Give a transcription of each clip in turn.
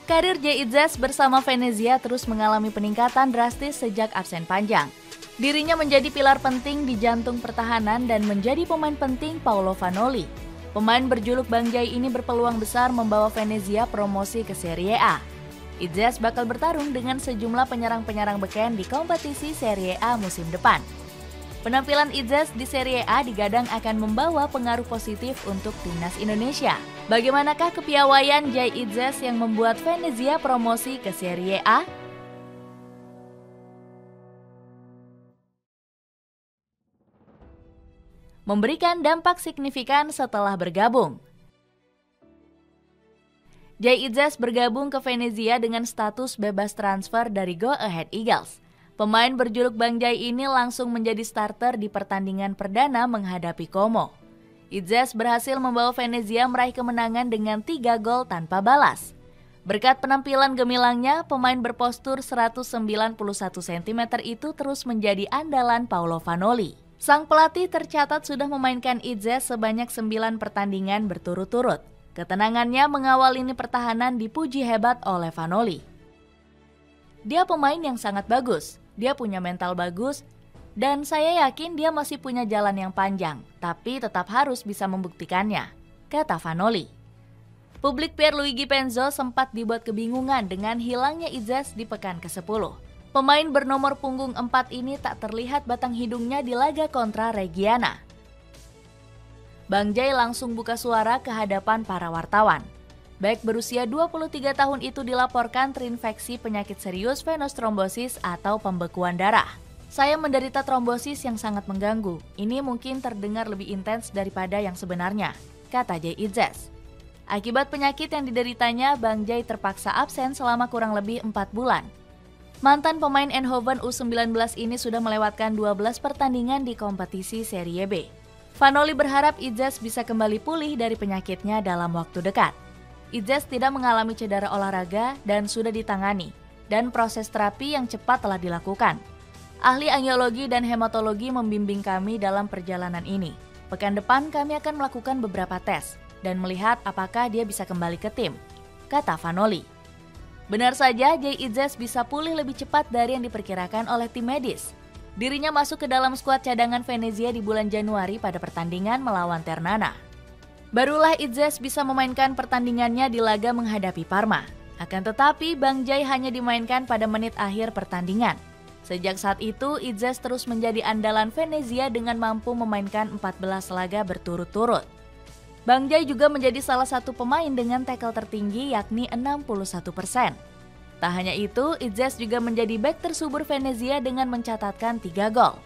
Karir Jay Itzes bersama Venezia terus mengalami peningkatan drastis sejak absen panjang. Dirinya menjadi pilar penting di jantung pertahanan dan menjadi pemain penting Paulo Vanoli. Pemain berjuluk Bang Jay ini berpeluang besar membawa Venezia promosi ke Serie A. Itzes bakal bertarung dengan sejumlah penyerang-penyerang beken di kompetisi Serie A musim depan. Penampilan Itzes di Serie A digadang akan membawa pengaruh positif untuk timnas Indonesia. Bagaimanakah kepiawaian Jay Itzes yang membuat Venezia promosi ke Serie A? Memberikan dampak signifikan setelah bergabung. Jay Itzes bergabung ke Venezia dengan status bebas transfer dari Go Ahead Eagles. Pemain berjuluk Bang Jay ini langsung menjadi starter di pertandingan perdana menghadapi Como. Itzes berhasil membawa Venezia meraih kemenangan dengan 3 gol tanpa balas. Berkat penampilan gemilangnya, pemain berpostur 191 cm itu terus menjadi andalan Paulo Vanoli. Sang pelatih tercatat sudah memainkan Itzes sebanyak 9 pertandingan berturut-turut. Ketenangannya mengawal lini pertahanan dipuji hebat oleh Vanoli. Dia pemain yang sangat bagus. Dia punya mental bagus, dan saya yakin dia masih punya jalan yang panjang, tapi tetap harus bisa membuktikannya, kata Vanoli. Publik Pierluigi Penzo sempat dibuat kebingungan dengan hilangnya Itzes di pekan ke-10. Pemain bernomor punggung 4 ini tak terlihat batang hidungnya di laga kontra Reggiana. Bang Jay langsung buka suara ke hadapan para wartawan. Bek berusia 23 tahun itu dilaporkan terinfeksi penyakit serius venous thrombosis atau pembekuan darah. Saya menderita trombosis yang sangat mengganggu. Ini mungkin terdengar lebih intens daripada yang sebenarnya, kata Jay Itzes. Akibat penyakit yang dideritanya, Bang Jay terpaksa absen selama kurang lebih 4 bulan. Mantan pemain Eindhoven U19 ini sudah melewatkan 12 pertandingan di kompetisi Serie B. Vanoli berharap Itzes bisa kembali pulih dari penyakitnya dalam waktu dekat. Itzes tidak mengalami cedera olahraga dan sudah ditangani, dan proses terapi yang cepat telah dilakukan. Ahli angiologi dan hematologi membimbing kami dalam perjalanan ini. Pekan depan kami akan melakukan beberapa tes dan melihat apakah dia bisa kembali ke tim, kata Vanoli. Benar saja, Jay Itzes bisa pulih lebih cepat dari yang diperkirakan oleh tim medis. Dirinya masuk ke dalam skuad cadangan Venezia di bulan Januari pada pertandingan melawan Ternana. Barulah Itzes bisa memainkan pertandingannya di laga menghadapi Parma. Akan tetapi, Bang Jay hanya dimainkan pada menit akhir pertandingan. Sejak saat itu, Itzes terus menjadi andalan Venezia dengan mampu memainkan 14 laga berturut-turut. Bang Jay juga menjadi salah satu pemain dengan tackle tertinggi yakni 61%. Tak hanya itu, Itzes juga menjadi bek tersubur Venezia dengan mencatatkan 3 gol.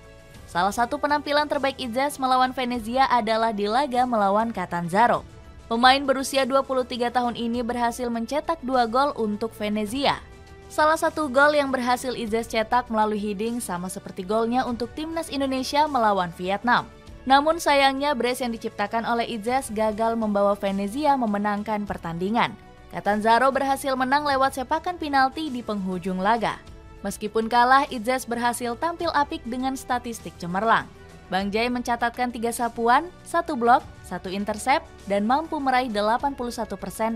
Salah satu penampilan terbaik Itzes melawan Venezia adalah di laga melawan Catanzaro. Pemain berusia 23 tahun ini berhasil mencetak 2 gol untuk Venezia. Salah satu gol yang berhasil Itzes cetak melalui heading sama seperti golnya untuk timnas Indonesia melawan Vietnam. Namun sayangnya brace yang diciptakan oleh Itzes gagal membawa Venezia memenangkan pertandingan. Catanzaro berhasil menang lewat sepakan penalti di penghujung laga. Meskipun kalah, Itzes berhasil tampil apik dengan statistik cemerlang. Bang Jay mencatatkan 3 sapuan, 1 blok, 1 intercept, dan mampu meraih 81%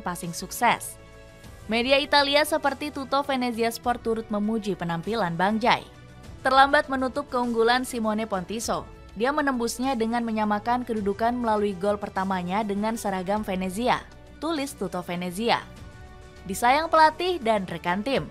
passing sukses. Media Italia seperti Tutto Venezia Sport turut memuji penampilan Bang Jay. Terlambat menutup keunggulan Simone Pontiso. Dia menembusnya dengan menyamakan kedudukan melalui gol pertamanya dengan seragam Venezia, tulis Tutto Venezia. Disayang pelatih dan rekan tim.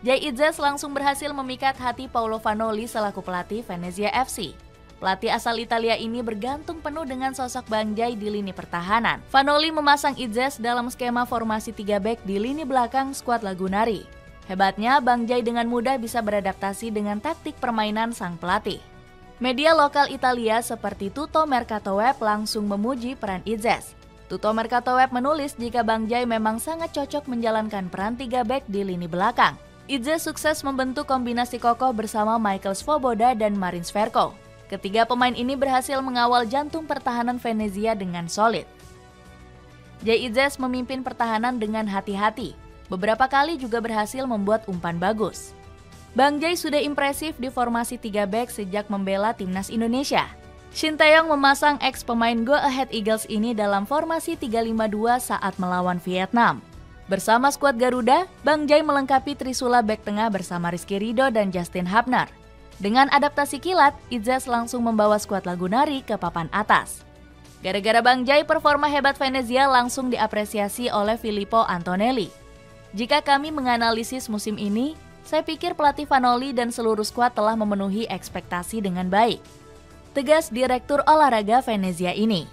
Jay Itzes langsung berhasil memikat hati Paulo Vanoli selaku pelatih Venezia FC. Pelatih asal Italia ini bergantung penuh dengan sosok Bang Jay di lini pertahanan. Vanoli memasang Itzes dalam skema formasi 3 bek di lini belakang skuad Lagunari. Hebatnya, Bang Jay dengan mudah bisa beradaptasi dengan taktik permainan sang pelatih. Media lokal Italia seperti Tutto Mercato Web langsung memuji peran Itzes. Tutto Mercato Web menulis jika Bang Jay memang sangat cocok menjalankan peran 3 bek di lini belakang. Itzes sukses membentuk kombinasi kokoh bersama Michael Svoboda dan Marin Sverko. Ketiga pemain ini berhasil mengawal jantung pertahanan Venezia dengan solid. Jay Itzes memimpin pertahanan dengan hati-hati. Beberapa kali juga berhasil membuat umpan bagus. Bang Jay sudah impresif di formasi 3 bek sejak membela timnas Indonesia. Shin Tae-yong memasang ex-pemain Go Ahead Eagles ini dalam formasi 3-5-2 saat melawan Vietnam. Bersama skuad Garuda, Bang Jai melengkapi trisula bek tengah bersama Rizky Ridho dan Justin Hubner. Dengan adaptasi kilat, Idzes langsung membawa skuad Lagunari ke papan atas. Gara-gara Bang Jai, performa hebat Venezia langsung diapresiasi oleh Filippo Antonelli. Jika kami menganalisis musim ini, saya pikir pelatih Vanoli dan seluruh skuad telah memenuhi ekspektasi dengan baik, tegas Direktur Olahraga Venezia ini.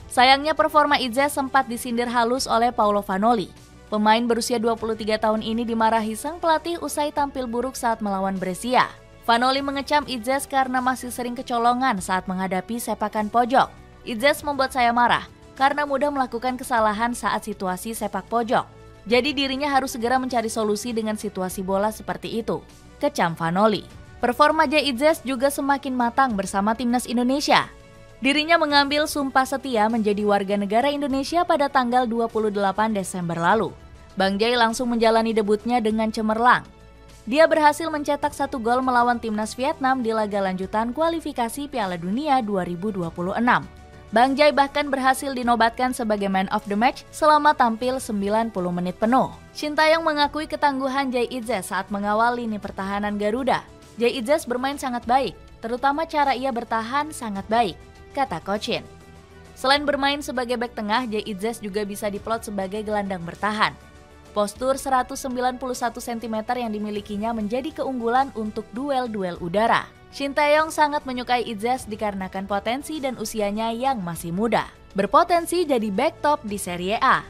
Sayangnya performa Idzes sempat disindir halus oleh Paolo Vanoli. Pemain berusia 23 tahun ini dimarahi sang pelatih usai tampil buruk saat melawan Brescia. Vanoli mengecam Idzes karena masih sering kecolongan saat menghadapi sepakan pojok. Idzes membuat saya marah karena mudah melakukan kesalahan saat situasi sepak pojok. Jadi dirinya harus segera mencari solusi dengan situasi bola seperti itu, kecam Vanoli. Performa Jay Idzes juga semakin matang bersama timnas Indonesia. Dirinya mengambil sumpah setia menjadi warga negara Indonesia pada tanggal 28 Desember lalu. Bang Jai langsung menjalani debutnya dengan cemerlang. Dia berhasil mencetak 1 gol melawan timnas Vietnam di laga lanjutan kualifikasi Piala Dunia 2026. Bang Jai bahkan berhasil dinobatkan sebagai man of the match selama tampil 90 menit penuh. Shin Tae-yong mengakui ketangguhan Jay Idzes saat mengawal lini pertahanan Garuda. Jay Idzes bermain sangat baik, terutama cara ia bertahan sangat baik, kata Coach Shin. Selain bermain sebagai bek tengah, Jay Idzes juga bisa diplot sebagai gelandang bertahan. Postur 191 cm yang dimilikinya menjadi keunggulan untuk duel-duel udara. Shin Tae-yong sangat menyukai Idzes dikarenakan potensi dan usianya yang masih muda. Berpotensi jadi back top di Serie A.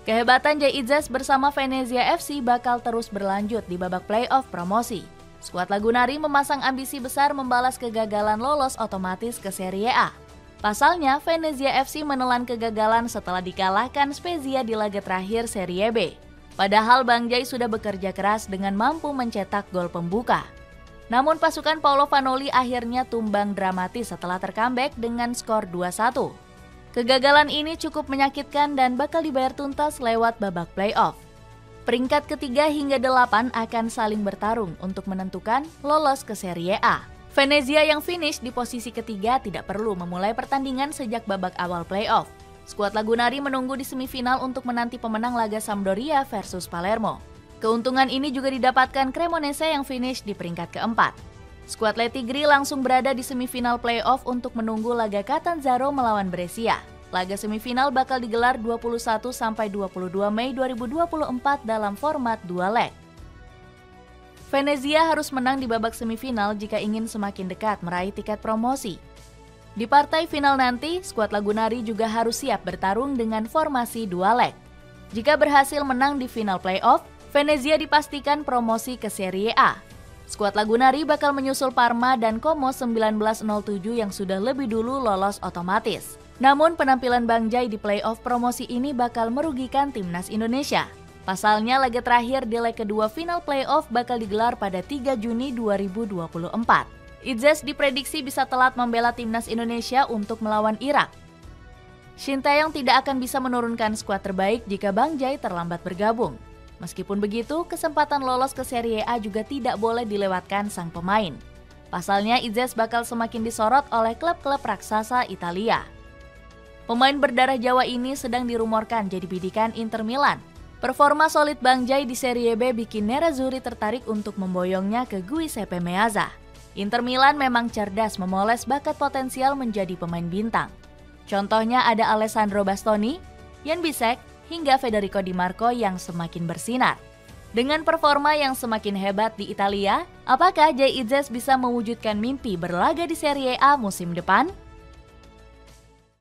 Kehebatan Jay Idzes bersama Venezia FC bakal terus berlanjut di babak playoff promosi. Skuad Lagunari memasang ambisi besar membalas kegagalan lolos otomatis ke Serie A. Pasalnya, Venezia FC menelan kegagalan setelah dikalahkan Spezia di laga terakhir Serie B. Padahal Bang Jai sudah bekerja keras dengan mampu mencetak gol pembuka. Namun pasukan Paolo Vanoli akhirnya tumbang dramatis setelah tercomeback dengan skor 2-1. Kegagalan ini cukup menyakitkan dan bakal dibayar tuntas lewat babak playoff. Peringkat ketiga hingga 8 akan saling bertarung untuk menentukan lolos ke Serie A. Venezia yang finish di posisi ketiga tidak perlu memulai pertandingan sejak babak awal playoff. Skuad Lagunari menunggu di semifinal untuk menanti pemenang laga Sampdoria versus Palermo. Keuntungan ini juga didapatkan Cremonese yang finish di peringkat keempat. Skuad Letigri langsung berada di semifinal playoff untuk menunggu laga Catanzaro melawan Brescia. Laga semifinal bakal digelar 21 sampai 22 Mei 2024 dalam format 2 leg. Venezia harus menang di babak semifinal jika ingin semakin dekat meraih tiket promosi. Di partai final nanti, skuad Lagunari juga harus siap bertarung dengan formasi 2 leg. Jika berhasil menang di final playoff, Venezia dipastikan promosi ke Serie A. Skuad Lagunari bakal menyusul Parma dan Como 1907 yang sudah lebih dulu lolos otomatis. Namun penampilan Bang Jai di playoff promosi ini bakal merugikan timnas Indonesia. Pasalnya laga terakhir di leg kedua final playoff bakal digelar pada 3 Juni 2024. Idzes diprediksi bisa telat membela timnas Indonesia untuk melawan Irak. Shin Tae-yong tidak akan bisa menurunkan skuad terbaik jika Bang Jai terlambat bergabung. Meskipun begitu, kesempatan lolos ke Serie A juga tidak boleh dilewatkan sang pemain. Pasalnya, Idzes bakal semakin disorot oleh klub-klub raksasa Italia. Pemain berdarah Jawa ini sedang dirumorkan jadi bidikan Inter Milan. Performa solid Bang Jai di Serie B bikin Nerazzurri tertarik untuk memboyongnya ke Giuseppe Meazza. Inter Milan memang cerdas memoles bakat potensial menjadi pemain bintang. Contohnya ada Alessandro Bastoni, Jan Bisek, hingga Federico Di Marco yang semakin bersinar. Dengan performa yang semakin hebat di Italia, apakah Jay Idzes bisa mewujudkan mimpi berlaga di Serie A musim depan?